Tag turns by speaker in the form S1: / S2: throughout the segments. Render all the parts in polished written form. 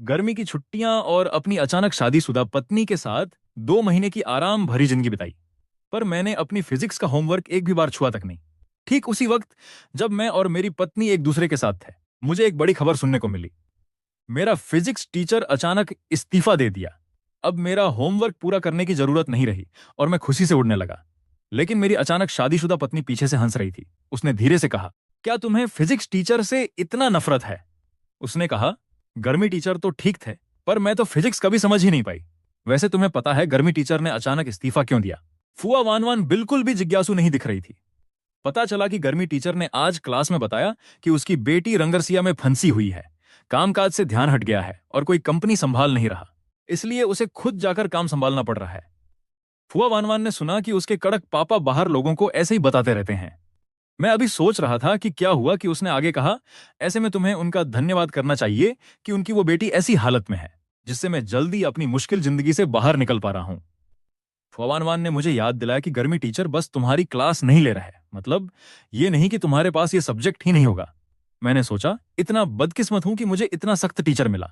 S1: गर्मी की छुट्टियां और अपनी अचानक शादीशुदा पत्नी के साथ 2 महीने की आराम भरी जिंदगी बिताई। पर मैंने अपनी फिजिक्स का होमवर्क एक भी बार छुआ तक नहीं। ठीक उसी वक्त जब मैं और मेरी पत्नी एक दूसरे के साथ थे, मुझे एक बड़ी खबर सुनने को मिली। मेरा फिजिक्स टीचर अचानक इस्तीफा दे दिया। अब मेरा होमवर्क पूरा करने की जरूरत नहीं रही और मैं खुशी से उड़ने लगा। लेकिन मेरी अचानक शादीशुदा पत्नी पीछे से हंस रही थी। उसने धीरे से कहा, क्या तुम्हें फिजिक्स टीचर से इतना नफरत है? उसने कहा, गर्मी टीचर तो ठीक थे, पर मैं तो फिजिक्स कभी समझ ही नहीं पाई। वैसे तुम्हें पता है गर्मी टीचर ने अचानक इस्तीफा क्यों दिया? फुआ वान वान बिल्कुल भी जिज्ञासु नहीं दिख रही थी। पता चला कि गर्मी टीचर ने आज क्लास में बताया कि उसकी बेटी रंगरसिया में फंसी हुई है। कामकाज से ध्यान हट गया है और कोई कंपनी संभाल नहीं रहा, इसलिए उसे खुद जाकर काम संभालना पड़ रहा है। फुआ वानवान ने सुना कि उसके कड़क पापा बाहर लोगों को ऐसे ही बताते रहते हैं। मैं अभी सोच रहा था कि क्या हुआ कि उसने आगे कहा, ऐसे में तुम्हें उनका धन्यवाद करना चाहिए कि उनकी वो बेटी ऐसी हालत में है जिससे मैं जल्दी अपनी मुश्किल जिंदगी से बाहर निकल पा रहा हूं। फवानवान ने मुझे याद दिलाया कि गर्मी टीचर बस तुम्हारी क्लास नहीं ले रहे, मतलब ये नहीं कि तुम्हारे पास ये सब्जेक्ट ही नहीं होगा। मैंने सोचा, इतना बदकिस्मत हूं कि मुझे इतना सख्त टीचर मिला।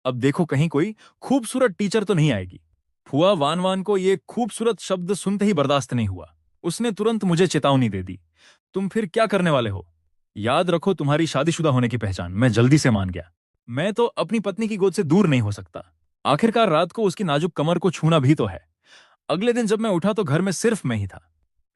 S1: अब देखो कहीं कोई खूबसूरत टीचर तो नहीं आएगी। फुआ वान वान को ये खूबसूरत शब्द सुनते ही बर्दाश्त नहीं हुआ। उसने तुरंत मुझे चेतावनी दे दी, तुम फिर क्या करने वाले हो? याद रखो तुम्हारी शादीशुदा होने की पहचान। मैं जल्दी से मान गया। मैं तो अपनी पत्नी की गोद से दूर नहीं हो सकता। आखिरकार रात को उसकी नाजुक कमर को छूना भी तो है। अगले दिन जब मैं उठा तो घर में सिर्फ मैं ही था।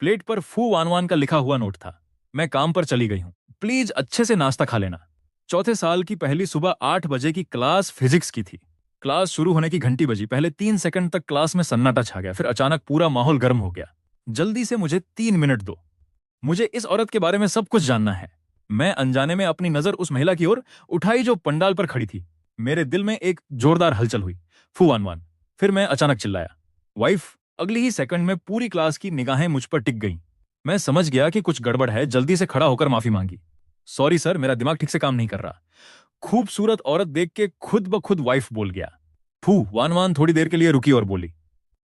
S1: प्लेट पर फू वानवान का लिखा हुआ नोट था, मैं काम पर चली गई हूं, प्लीज अच्छे से नाश्ता खा लेना। चौथे साल की पहली सुबह 8 बजे की क्लास फिजिक्स की थी। क्लास शुरू होने की घंटी बजी। पहले 3 सेकंड तक क्लास में सन्नाटा छा गया, फिर अचानक पूरा माहौल गर्म हो गया। जल्दी से मुझे 3 मिनट दो, मुझे इस औरत के बारे में सब कुछ जानना है। मैं अनजाने में अपनी नजर उस महिला की ओर उठाई जो पंडाल पर खड़ी थी। मेरे दिल में एक जोरदार हलचल हुई। फूवानवान। फिर मैं अचानक चिल्लाया, वाइफ। अगली ही सेकंड में पूरी क्लास की निगाहें मुझ पर टिक गईं। मैं समझ गया कि कुछ गड़बड़ है, जल्दी से खड़ा होकर माफी मांगी। सॉरी सर, मेरा दिमाग ठीक से काम नहीं कर रहा। खूबसूरत औरत देख के खुद ब खुद वाइफ बोल गया। फू वान वान थोड़ी देर के लिए रुकी और बोली,